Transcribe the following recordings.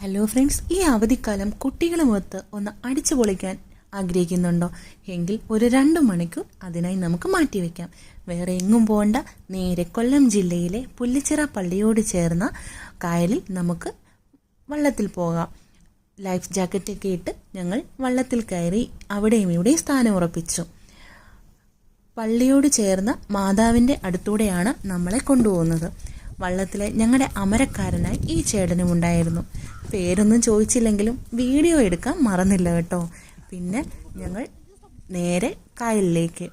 Hello friends, ഈ അവധിക്കാലം കുട്ടികളുമൊത്ത് ഒന്ന് അടിച്ചു പൊളിക്കാൻ ആഗ്രഹിക്കുന്നുണ്ടോ എങ്കിൽ ഒരു 2 മണിക്കൂർ അതിനായി നമുക്ക് മാറ്റിവെക്കാം. വേറെ എങ്ങും പോകണ്ട, നേരെ കൊല്ലം ജില്ലയിലെ പുല്ലിച്ചിറ പള്ളിയോട് ചേർന്ന കായലിൽ നമുക്ക് വള്ളത്തിൽ പോകാം. ലൈഫ് ജാക്കറ്റൊക്കെ ഇട്ട് ഞങ്ങൾ വള്ളത്തിൽ കയറി അവിടെയും ഇവിടെയും സ്ഥാനം ഉറപ്പിച്ചു. പള്ളിയോട് ചേർന്ന മാതാവിൻ്റെ അടുത്തൂടെയാണ് നമ്മളെ കൊണ്ടുപോകുന്നത്. വള്ളത്തിലെ ഞങ്ങളുടെ അമരക്കാരനായി ഈ ചേട്ടനും ഉണ്ടായിരുന്നു. പേരൊന്നും ചോദിച്ചില്ലെങ്കിലും വീഡിയോ എടുക്കാൻ മറന്നില്ല കേട്ടോ. പിന്നെ ഞങ്ങൾ നേരെ കായലിലേക്ക്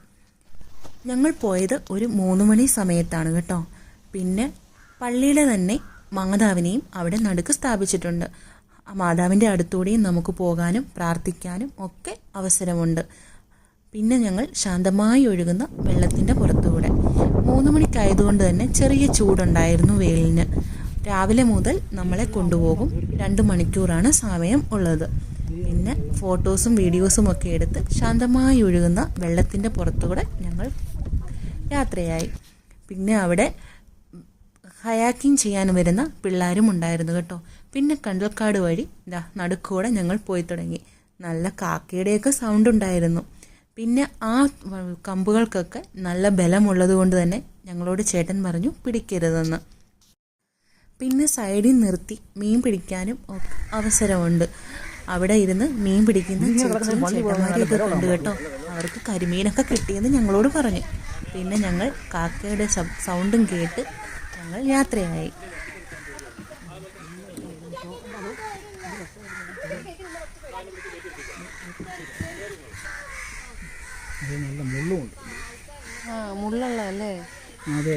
ഞങ്ങൾ പോയത് ഒരു 3 മണി സമയത്താണ് കേട്ടോ. പിന്നെ പള്ളിയിലെ തന്നെ മാതാവിനെയും അവിടെ നടുക്ക് സ്ഥാപിച്ചിട്ടുണ്ട്. മാതാവിൻ്റെ അടുത്തൂടെയും നമുക്ക് പോകാനും പ്രാർത്ഥിക്കാനും ഒക്കെ അവസരമുണ്ട്. പിന്നെ ഞങ്ങൾ ശാന്തമായി ഒഴുകുന്ന വെള്ളത്തിൻ്റെ പുറത്തുകൂടെ 3 മണിക്കായതുകൊണ്ട് തന്നെ ചെറിയ ചൂടുണ്ടായിരുന്നു വെയിലിന്. രാവിലെ മുതൽ നമ്മളെ കൊണ്ടുപോകും. 2 മണിക്കൂറാണ് സമയം ഉള്ളത്. പിന്നെ ഫോട്ടോസും വീഡിയോസും ഒക്കെ എടുത്ത് ശാന്തമായി ഒഴുകുന്ന വെള്ളത്തിൻ്റെ പുറത്തുകൂടെ ഞങ്ങൾ യാത്രയായി. പിന്നെ അവിടെ ഹയാക്കിങ് ചെയ്യാൻ വരുന്ന പിള്ളേരും ഉണ്ടായിരുന്നു കേട്ടോ. പിന്നെ കണ്ടൽക്കാട് വഴി നടുക്കൂടെ ഞങ്ങൾ പോയി തുടങ്ങി. നല്ല കാക്കയുടെയൊക്കെ സൗണ്ട് ഉണ്ടായിരുന്നു. പിന്നെ ആ കമ്പുകൾക്കൊക്കെ നല്ല ബലമുള്ളത് കൊണ്ട് തന്നെ ഞങ്ങളോട് ചേട്ടൻ പറഞ്ഞു പിടിക്കരുതെന്ന്. പിന്നെ സൈഡിൽ നിർത്തി മീൻ പിടിക്കാനും അവസരമുണ്ട്. അവിടെ ഇരുന്ന് മീൻ പിടിക്കുന്ന ചേട്ടന്മാരെയൊക്കെ കണ്ടു കേട്ടോ. അവർക്ക് കരിമീനൊക്കെ കിട്ടിയെന്ന് ഞങ്ങളോട് പറഞ്ഞു. പിന്നെ ഞങ്ങൾ കാക്കയുടെ സൗണ്ടും കേട്ട് ഞങ്ങൾ യാത്രയായി. നല്ല മുള്ളുമുണ്ട്. മുള്ളുള്ള അല്ലേ? അതെ.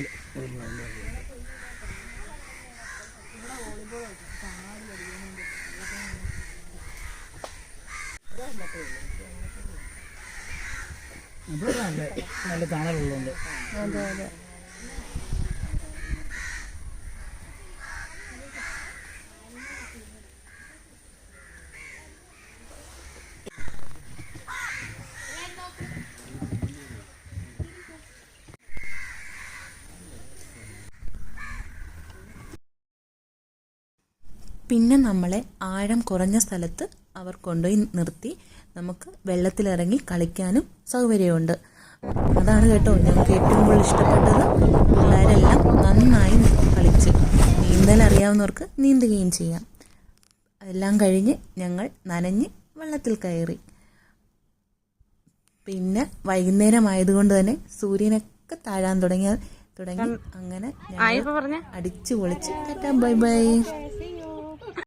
നല്ല തണലുള്ളതുണ്ട്. അതെ അതെ. പിന്നെ നമ്മളെ ആഴം കുറഞ്ഞ സ്ഥലത്ത് അവർ കൊണ്ടുപോയി നിർത്തി. നമുക്ക് വെള്ളത്തിലിറങ്ങി കളിക്കാനും സൗകര്യമുണ്ട്. അതാണ് കേട്ടോ ഞങ്ങൾക്ക് ഏറ്റവും കൂടുതൽ ഇഷ്ടപ്പെട്ടത്. പിള്ളേരെല്ലാം നന്നായി കളിച്ച് നീന്തൽ അറിയാവുന്നവർക്ക് നീന്തുകയും ചെയ്യാം. അതെല്ലാം കഴിഞ്ഞ് ഞങ്ങൾ നനഞ്ഞ് വെള്ളത്തിൽ കയറി. പിന്നെ വൈകുന്നേരമായതുകൊണ്ട് തന്നെ സൂര്യനൊക്കെ താഴാൻ തുടങ്ങി. അങ്ങനെ അടിച്ചു പൊളിച്ച് ടാറ്റാ ബൈ ബൈ.